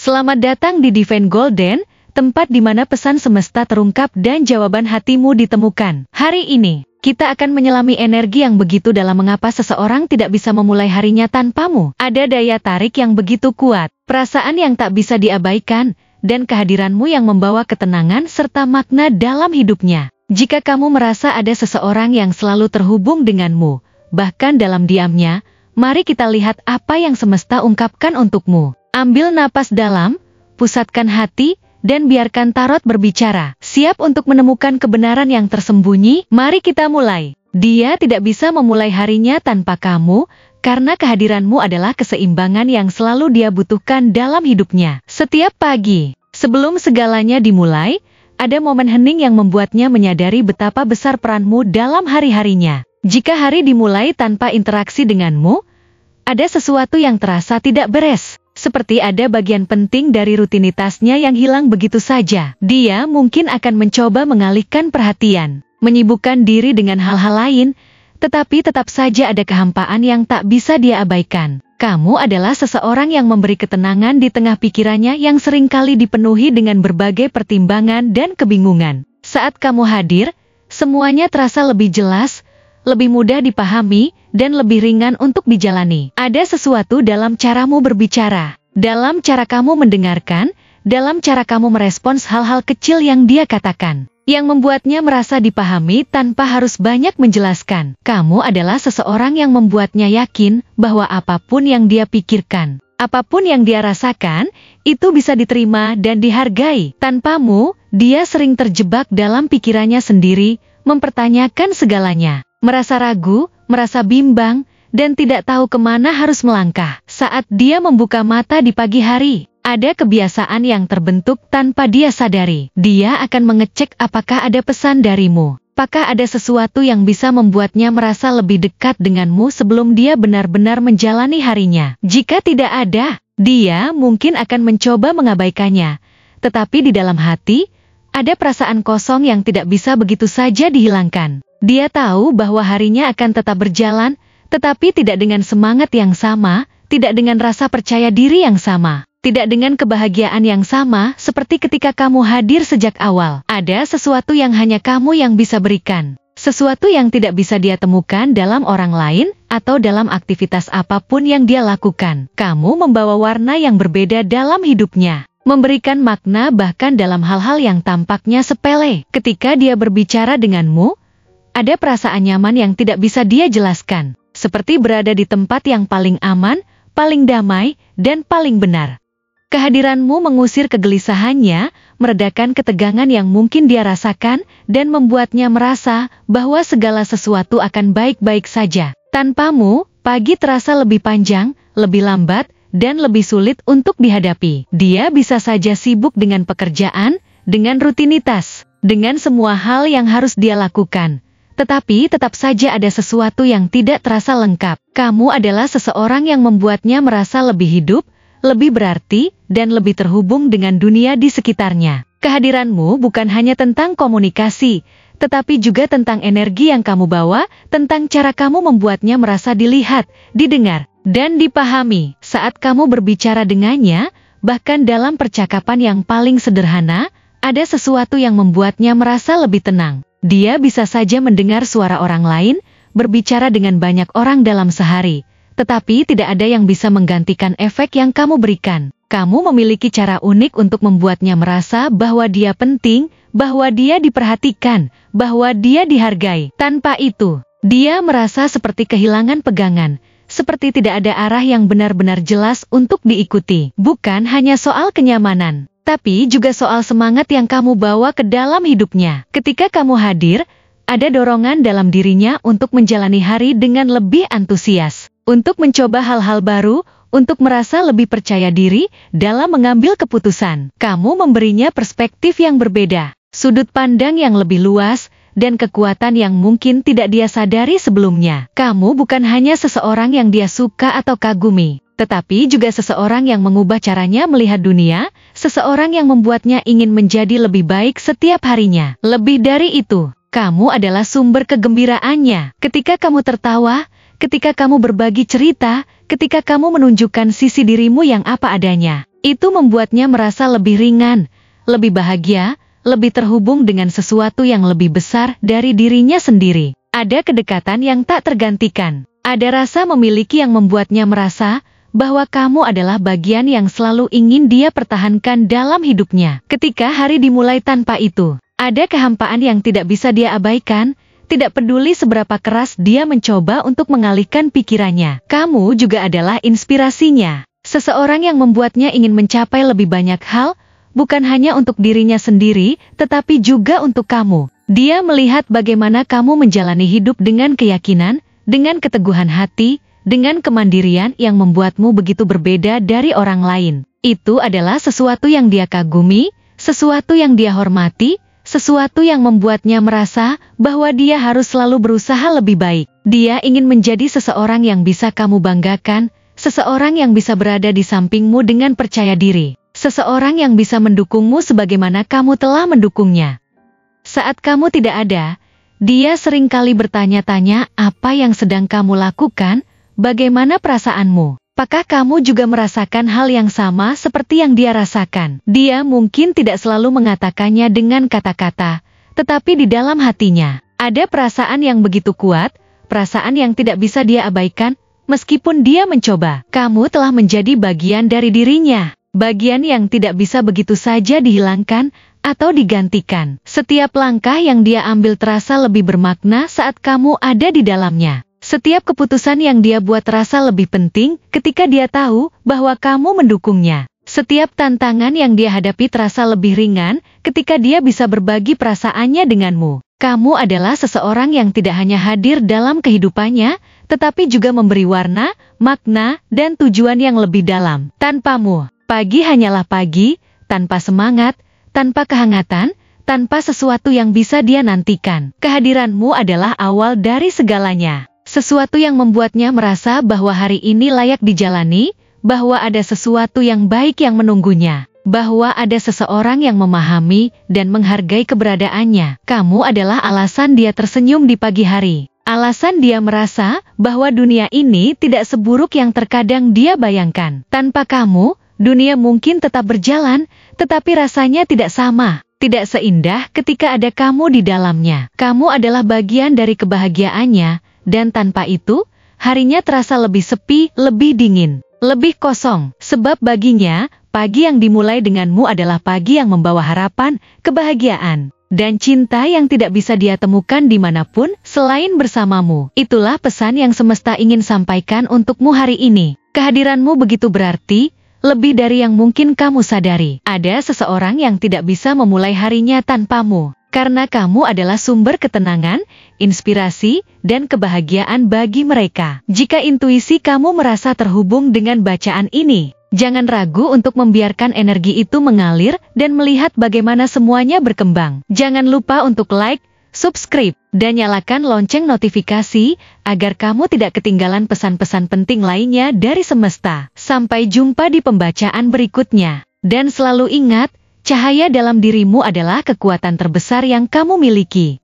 Selamat datang di Divine Golden, tempat di mana pesan semesta terungkap dan jawaban hatimu ditemukan. Hari ini, kita akan menyelami energi yang begitu dalam mengapa seseorang tidak bisa memulai harinya tanpamu. Ada daya tarik yang begitu kuat, perasaan yang tak bisa diabaikan, dan kehadiranmu yang membawa ketenangan serta makna dalam hidupnya. Jika kamu merasa ada seseorang yang selalu terhubung denganmu, bahkan dalam diamnya, mari kita lihat apa yang semesta ungkapkan untukmu. Ambil napas dalam, pusatkan hati, dan biarkan tarot berbicara. Siap untuk menemukan kebenaran yang tersembunyi? Mari kita mulai. Dia tidak bisa memulai harinya tanpa kamu, karena kehadiranmu adalah keseimbangan yang selalu dia butuhkan dalam hidupnya. Setiap pagi, sebelum segalanya dimulai, ada momen hening yang membuatnya menyadari betapa besar peranmu dalam hari-harinya. Jika hari dimulai tanpa interaksi denganmu, ada sesuatu yang terasa tidak beres. Seperti ada bagian penting dari rutinitasnya yang hilang begitu saja. Dia mungkin akan mencoba mengalihkan perhatian, menyibukkan diri dengan hal-hal lain, tetapi tetap saja ada kehampaan yang tak bisa dia abaikan. Kamu adalah seseorang yang memberi ketenangan di tengah pikirannya yang seringkali dipenuhi dengan berbagai pertimbangan dan kebingungan. Saat kamu hadir, semuanya terasa lebih jelas, lebih mudah dipahami, dan lebih ringan untuk dijalani. Ada sesuatu dalam caramu berbicara, dalam cara kamu mendengarkan, dalam cara kamu merespons hal-hal kecil yang dia katakan, yang membuatnya merasa dipahami tanpa harus banyak menjelaskan. Kamu adalah seseorang yang membuatnya yakin bahwa apapun yang dia pikirkan, apapun yang dia rasakan, itu bisa diterima dan dihargai. Tanpamu, dia sering terjebak dalam pikirannya sendiri, mempertanyakan segalanya, merasa ragu, merasa bimbang, dan tidak tahu kemana harus melangkah. Saat dia membuka mata di pagi hari, ada kebiasaan yang terbentuk tanpa dia sadari. Dia akan mengecek apakah ada pesan darimu. Apakah ada sesuatu yang bisa membuatnya merasa lebih dekat denganmu sebelum dia benar-benar menjalani harinya. Jika tidak ada, dia mungkin akan mencoba mengabaikannya. Tetapi di dalam hati, ada perasaan kosong yang tidak bisa begitu saja dihilangkan. Dia tahu bahwa harinya akan tetap berjalan, tetapi tidak dengan semangat yang sama, tidak dengan rasa percaya diri yang sama, tidak dengan kebahagiaan yang sama seperti ketika kamu hadir sejak awal. Ada sesuatu yang hanya kamu yang bisa berikan, sesuatu yang tidak bisa dia temukan dalam orang lain atau dalam aktivitas apapun yang dia lakukan. Kamu membawa warna yang berbeda dalam hidupnya, memberikan makna bahkan dalam hal-hal yang tampaknya sepele. Ketika dia berbicara denganmu, ada perasaan nyaman yang tidak bisa dia jelaskan, seperti berada di tempat yang paling aman, paling damai, dan paling benar. Kehadiranmu mengusir kegelisahannya, meredakan ketegangan yang mungkin dia rasakan, dan membuatnya merasa bahwa segala sesuatu akan baik-baik saja. Tanpamu, pagi terasa lebih panjang, lebih lambat, dan lebih sulit untuk dihadapi. Dia bisa saja sibuk dengan pekerjaan, dengan rutinitas, dengan semua hal yang harus dia lakukan. Tetapi tetap saja ada sesuatu yang tidak terasa lengkap. Kamu adalah seseorang yang membuatnya merasa lebih hidup, lebih berarti, dan lebih terhubung dengan dunia di sekitarnya. Kehadiranmu bukan hanya tentang komunikasi, tetapi juga tentang energi yang kamu bawa, tentang cara kamu membuatnya merasa dilihat, didengar, dan dipahami. Saat kamu berbicara dengannya, bahkan dalam percakapan yang paling sederhana, ada sesuatu yang membuatnya merasa lebih tenang. Dia bisa saja mendengar suara orang lain, berbicara dengan banyak orang dalam sehari, tetapi tidak ada yang bisa menggantikan efek yang kamu berikan. Kamu memiliki cara unik untuk membuatnya merasa bahwa dia penting, bahwa dia diperhatikan, bahwa dia dihargai. Tanpa itu, dia merasa seperti kehilangan pegangan, seperti tidak ada arah yang benar-benar jelas untuk diikuti. Bukan hanya soal kenyamanan, tapi juga soal semangat yang kamu bawa ke dalam hidupnya. Ketika kamu hadir, ada dorongan dalam dirinya untuk menjalani hari dengan lebih antusias, untuk mencoba hal-hal baru, untuk merasa lebih percaya diri dalam mengambil keputusan. Kamu memberinya perspektif yang berbeda, sudut pandang yang lebih luas, dan kekuatan yang mungkin tidak dia sadari sebelumnya. Kamu bukan hanya seseorang yang dia suka atau kagumi, tetapi juga seseorang yang mengubah caranya melihat dunia, seseorang yang membuatnya ingin menjadi lebih baik setiap harinya. Lebih dari itu, kamu adalah sumber kegembiraannya. Ketika kamu tertawa, ketika kamu berbagi cerita, ketika kamu menunjukkan sisi dirimu yang apa adanya, Itu membuatnya merasa lebih ringan, lebih bahagia, lebih terhubung dengan sesuatu yang lebih besar dari dirinya sendiri. Ada kedekatan yang tak tergantikan. Ada rasa memiliki yang membuatnya merasa bahwa kamu adalah bagian yang selalu ingin dia pertahankan dalam hidupnya. Ketika hari dimulai tanpa itu, ada kehampaan yang tidak bisa dia abaikan. Tidak peduli seberapa keras dia mencoba untuk mengalihkan pikirannya. Kamu juga adalah inspirasinya. Seseorang yang membuatnya ingin mencapai lebih banyak hal, bukan hanya untuk dirinya sendiri, tetapi juga untuk kamu. Dia melihat bagaimana kamu menjalani hidup dengan keyakinan, dengan keteguhan hati, dengan kemandirian yang membuatmu begitu berbeda dari orang lain. Itu adalah sesuatu yang dia kagumi, sesuatu yang dia hormati, sesuatu yang membuatnya merasa bahwa dia harus selalu berusaha lebih baik. Dia ingin menjadi seseorang yang bisa kamu banggakan, seseorang yang bisa berada di sampingmu dengan percaya diri, seseorang yang bisa mendukungmu sebagaimana kamu telah mendukungnya. Saat kamu tidak ada, dia seringkali bertanya-tanya apa yang sedang kamu lakukan, bagaimana perasaanmu. Apakah kamu juga merasakan hal yang sama seperti yang dia rasakan? Dia mungkin tidak selalu mengatakannya dengan kata-kata, tetapi di dalam hatinya ada perasaan yang begitu kuat, perasaan yang tidak bisa dia abaikan, meskipun dia mencoba. Kamu telah menjadi bagian dari dirinya, bagian yang tidak bisa begitu saja dihilangkan atau digantikan. Setiap langkah yang dia ambil terasa lebih bermakna saat kamu ada di dalamnya. Setiap keputusan yang dia buat terasa lebih penting ketika dia tahu bahwa kamu mendukungnya. Setiap tantangan yang dia hadapi terasa lebih ringan ketika dia bisa berbagi perasaannya denganmu. Kamu adalah seseorang yang tidak hanya hadir dalam kehidupannya, tetapi juga memberi warna, makna, dan tujuan yang lebih dalam. Tanpamu, pagi hanyalah pagi, tanpa semangat, tanpa kehangatan, tanpa sesuatu yang bisa dia nantikan. Kehadiranmu adalah awal dari segalanya. Sesuatu yang membuatnya merasa bahwa hari ini layak dijalani, bahwa ada sesuatu yang baik yang menunggunya, bahwa ada seseorang yang memahami dan menghargai keberadaannya. Kamu adalah alasan dia tersenyum di pagi hari. Alasan dia merasa bahwa dunia ini tidak seburuk yang terkadang dia bayangkan. Tanpa kamu, dunia mungkin tetap berjalan, tetapi rasanya tidak sama. Tidak seindah ketika ada kamu di dalamnya. Kamu adalah bagian dari kebahagiaannya. Dan tanpa itu, harinya terasa lebih sepi, lebih dingin, lebih kosong. Sebab baginya, pagi yang dimulai denganmu adalah pagi yang membawa harapan, kebahagiaan, dan cinta yang tidak bisa dia temukan dimanapun selain bersamamu. Itulah pesan yang semesta ingin sampaikan untukmu hari ini. Kehadiranmu begitu berarti, lebih dari yang mungkin kamu sadari. Ada seseorang yang tidak bisa memulai harinya tanpamu. Karena kamu adalah sumber ketenangan, inspirasi, dan kebahagiaan bagi mereka. Jika intuisi kamu merasa terhubung dengan bacaan ini, jangan ragu untuk membiarkan energi itu mengalir dan melihat bagaimana semuanya berkembang. Jangan lupa untuk like, subscribe, dan nyalakan lonceng notifikasi agar kamu tidak ketinggalan pesan-pesan penting lainnya dari semesta. Sampai jumpa di pembacaan berikutnya. Dan selalu ingat, cahaya dalam dirimu adalah kekuatan terbesar yang kamu miliki.